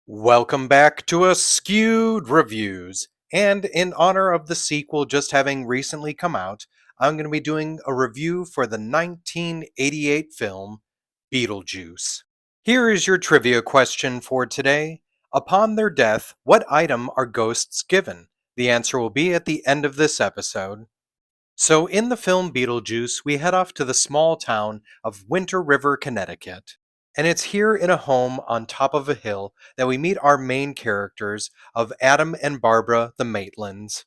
Welcome back to Askewed Reviews. And in honor of the sequel just having recently come out, I'm going to be doing a review for the 1988 film Beetlejuice. Here is your trivia question for today. Upon their death, what item are ghosts given? The answer will be at the end of this episode. So, in the film Beetlejuice, we head off to the small town of Winter River, Connecticut. And it's here in a home on top of a hill that we meet our main characters of Adam and Barbara the Maitlands.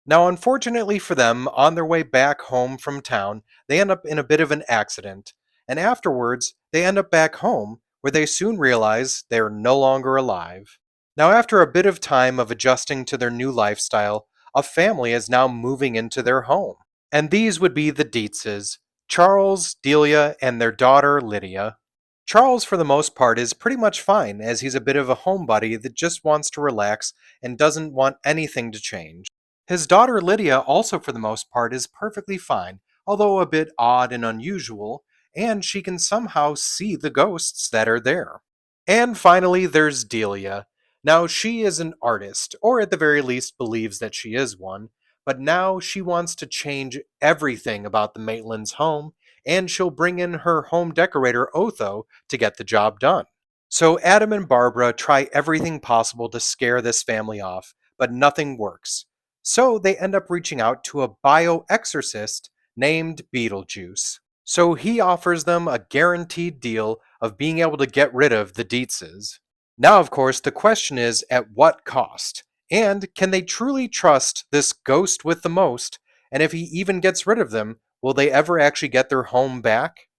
Now, unfortunately for them, on their way back home from town, they end up in a bit of an accident. And afterwards, they end up back home, where they soon realize they're no longer alive. Now, after a bit of time of adjusting to their new lifestyle, a family is now moving into their home. And these would be the Dietzes, Charles, Delia, and their daughter Lydia. Charles, for the most part, is pretty much fine, as he's a bit of a homebody that just wants to relax and doesn't want anything to change. His daughter Lydia, also for the most part, is perfectly fine, although a bit odd and unusual, and she can somehow see the ghosts that are there. And finally, there's Delia. Now, she is an artist, or at the very least believes that she is one, but now she wants to change everything about the Maitland's home, and she'll bring in her home decorator Otho to get the job done. So Adam and Barbara try everything possible to scare this family off, but nothing works. So they end up reaching out to a bioexorcist named Beetlejuice. So he offers them a guaranteed deal of being able to get rid of the Dietzes. Now, of course, the question is at what cost? And can they truly trust this ghost with the most? And if he even gets rid of them, will they ever actually get their home back?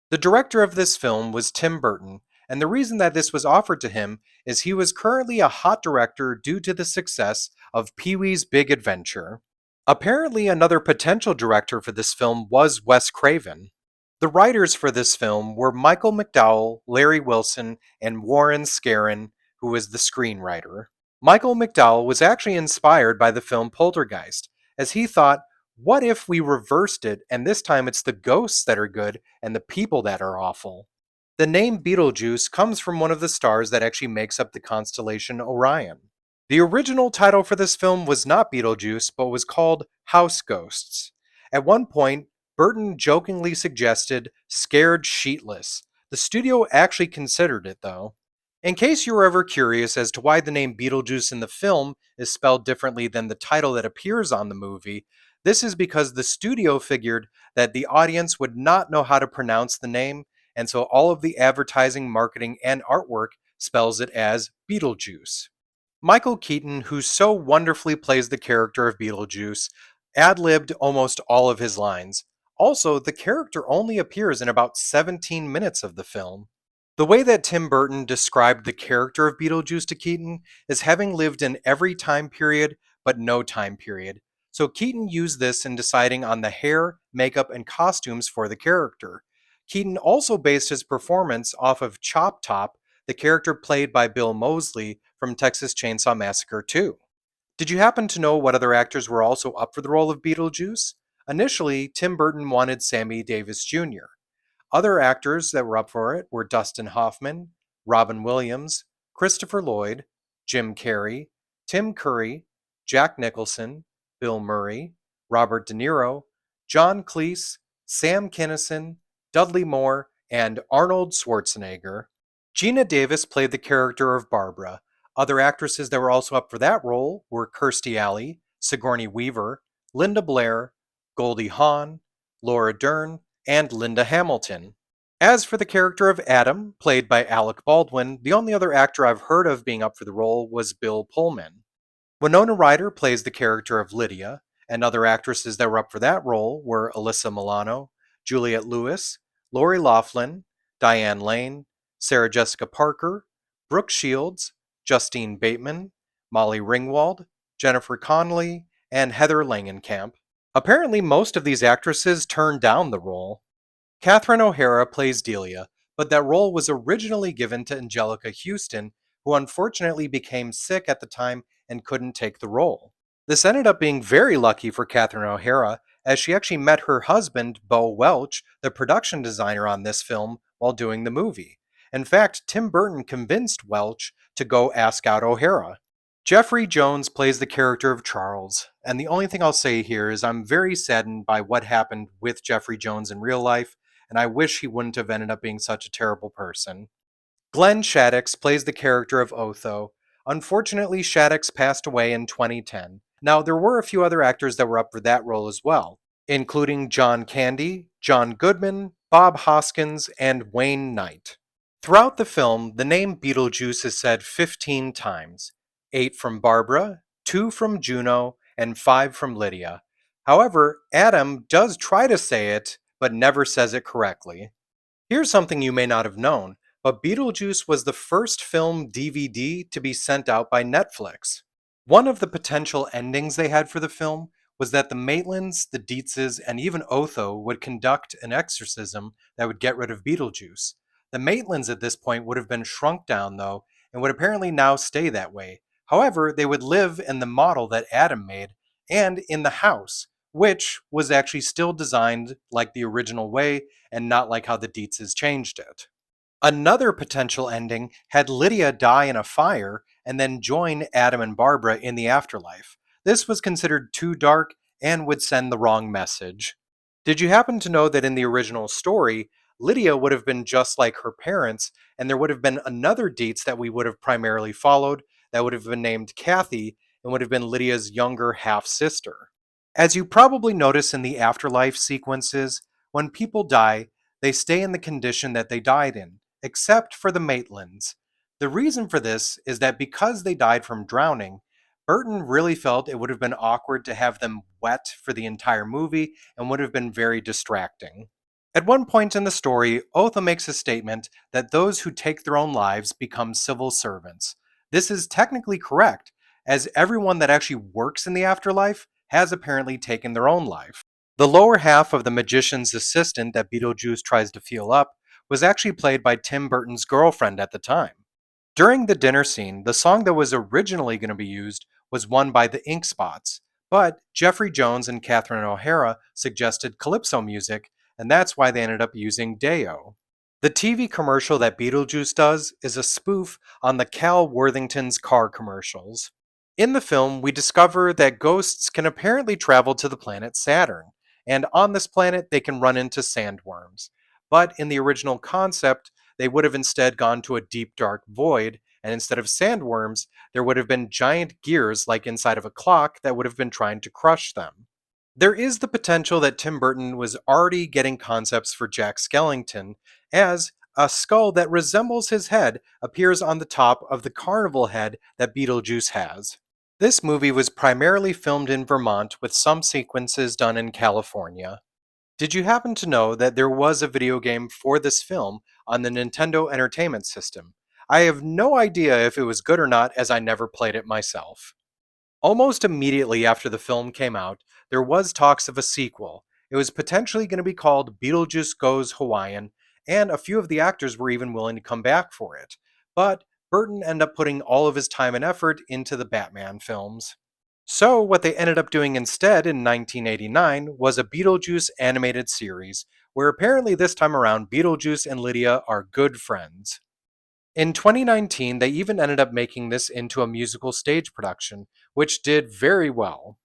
The director of this film was Tim Burton, and the reason that this was offered to him is he was currently a hot director due to the success of Pee Wee's Big Adventure. Apparently, another potential director for this film was Wes Craven. The writers for this film were Michael McDowell, Larry Wilson, and Warren Scarron, who was the screenwriter. Michael McDowell was actually inspired by the film Poltergeist, as he thought, what if we reversed it and this time it's the ghosts that are good and the people that are awful? The name Betelgeuse comes from one of the stars that actually makes up the constellation Orion. The original title for this film was not Beetlejuice, but was called House Ghosts. At one point, Burton jokingly suggested Scared Sheetless. The studio actually considered it, though. In case you were ever curious as to why the name Beetlejuice in the film is spelled differently than the title that appears on the movie, this is because the studio figured that the audience would not know how to pronounce the name, and so all of the advertising, marketing, and artwork spells it as Beetlejuice. Michael Keaton, who so wonderfully plays the character of Beetlejuice, ad-libbed almost all of his lines. Also, the character only appears in about 17 minutes of the film. The way that Tim Burton described the character of Beetlejuice to Keaton is having lived in every time period but no time period. So Keaton used this in deciding on the hair, makeup, and costumes for the character. Keaton also based his performance off of Chop Top, the character played by Bill Moseley from Texas Chainsaw Massacre 2. Did you happen to know what other actors were also up for the role of Beetlejuice? Initially, Tim Burton wanted Sammy Davis Jr. Other actors that were up for it were Dustin Hoffman, Robin Williams, Christopher Lloyd, Jim Carrey, Tim Curry, Jack Nicholson, Bill Murray, Robert De Niro, John Cleese, Sam Kinison, Dudley Moore, and Arnold Schwarzenegger. Gina Davis played the character of Barbara. Other actresses that were also up for that role were Kirstie Alley, Sigourney Weaver, Linda Blair, Goldie Hawn, Laura Dern, and Linda Hamilton. As for the character of Adam, played by Alec Baldwin, the only other actor I've heard of being up for the role was Bill Pullman. Winona Ryder plays the character of Lydia, and other actresses that were up for that role were Alyssa Milano, Juliette Lewis, Lori Loughlin, Diane Lane, Sarah Jessica Parker, Brooke Shields, Justine Bateman, Molly Ringwald, Jennifer Connelly, and Heather Langenkamp. Apparently, most of these actresses turned down the role. Catherine O'Hara plays Delia, but that role was originally given to Angelica Houston, who unfortunately became sick at the time and couldn't take the role. This ended up being very lucky for Catherine O'Hara, as she actually met her husband, Bo Welch, the production designer on this film, while doing the movie. In fact, Tim Burton convinced Welch to go ask out O'Hara. Jeffrey Jones plays the character of Charles, and the only thing I'll say here is I'm very saddened by what happened with Jeffrey Jones in real life, and I wish he wouldn't have ended up being such a terrible person. Glenn Shaddix plays the character of Otho. Unfortunately, Shaddix passed away in 2010. Now, there were a few other actors that were up for that role as well, including John Candy, John Goodman, Bob Hoskins, and Wayne Knight. Throughout the film, the name Beetlejuice is said 15 times 8 from Barbara, 2 from Juno, and 5 from Lydia. However, Adam does try to say it, but never says it correctly. Here's something you may not have known, but Beetlejuice was the first film DVD to be sent out by Netflix. One of the potential endings they had for the film was that the Maitlands, the Dietzes, and even Otho would conduct an exorcism that would get rid of Beetlejuice. The Maitlands at this point would have been shrunk down, though, and would apparently now stay that way. However, they would live in the model that Adam made and in the house, which was actually still designed like the original way and not like how the Dietzes changed it. Another potential ending had Lydia die in a fire and then join Adam and Barbara in the afterlife. This was considered too dark and would send the wrong message. Did you happen to know that in the original story, Lydia would have been just like her parents, and there would have been another Dietz that we would have primarily followed that would have been named Kathy and would have been Lydia's younger half sister? As you probably notice in the afterlife sequences, when people die, they stay in the condition that they died in, except for the Maitlands. The reason for this is that because they died from drowning, Burton really felt it would have been awkward to have them wet for the entire movie and would have been very distracting. At one point in the story, Otha makes a statement that those who take their own lives become civil servants. This is technically correct, as everyone that actually works in the afterlife has apparently taken their own life. The lower half of the magician's assistant that Beetlejuice tries to feel up was actually played by Tim Burton's girlfriend at the time. During the dinner scene, the song that was originally going to be used was one by the Ink Spots, but Jeffrey Jones and Catherine O'Hara suggested calypso music, and that's why they ended up using Deo. The TV commercial that Beetlejuice does is a spoof on the Cal Worthington's car commercials. In the film, we discover that ghosts can apparently travel to the planet Saturn, and on this planet they can run into sandworms. But in the original concept, they would have instead gone to a deep dark void, and instead of sandworms, there would have been giant gears like inside of a clock that would have been trying to crush them. There is the potential that Tim Burton was already getting concepts for Jack Skellington, as a skull that resembles his head appears on the top of the carnival head that Beetlejuice has. This movie was primarily filmed in Vermont with some sequences done in California. Did you happen to know that there was a video game for this film on the Nintendo Entertainment System? I have no idea if it was good or not, as I never played it myself. Almost immediately after the film came out, there was talks of a sequel. It was potentially going to be called Beetlejuice Goes Hawaiian, and a few of the actors were even willing to come back for it. But Burton ended up putting all of his time and effort into the Batman films. So, what they ended up doing instead in 1989 was a Beetlejuice animated series, where apparently this time around Beetlejuice and Lydia are good friends. In 2019, they even ended up making this into a musical stage production, which did very well.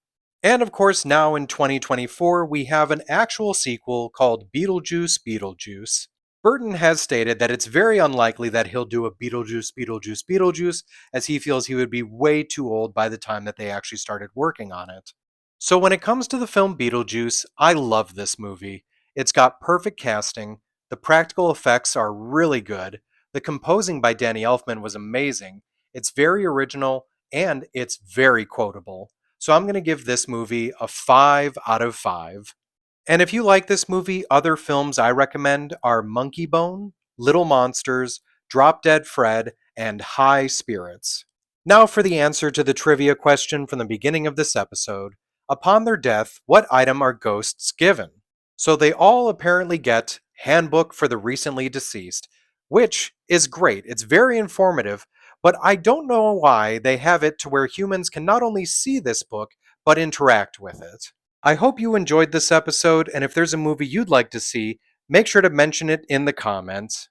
And of course, now in 2024, we have an actual sequel called Beetlejuice Beetlejuice. Burton has stated that it's very unlikely that he'll do a Beetlejuice, as he feels he would be way too old by the time that they actually started working on it. So when it comes to the film Beetlejuice, I love this movie. It's got perfect casting, the practical effects are really good, the composing by Danny Elfman was amazing, it's very original, and it's very quotable. So I'm going to give this movie a 5 out of 5. And if you like this movie, other films I recommend are Monkey Bone, Little Monsters, Drop Dead Fred, and High Spirits. Now for the answer to the trivia question from the beginning of this episode. Upon their death, what item are ghosts given? So they all apparently get Handbook for the Recently Deceased, which is great. It's very informative, but I don't know why they have it to where humans can not only see this book, but interact with it. I hope you enjoyed this episode, and if there's a movie you'd like to see, make sure to mention it in the comments.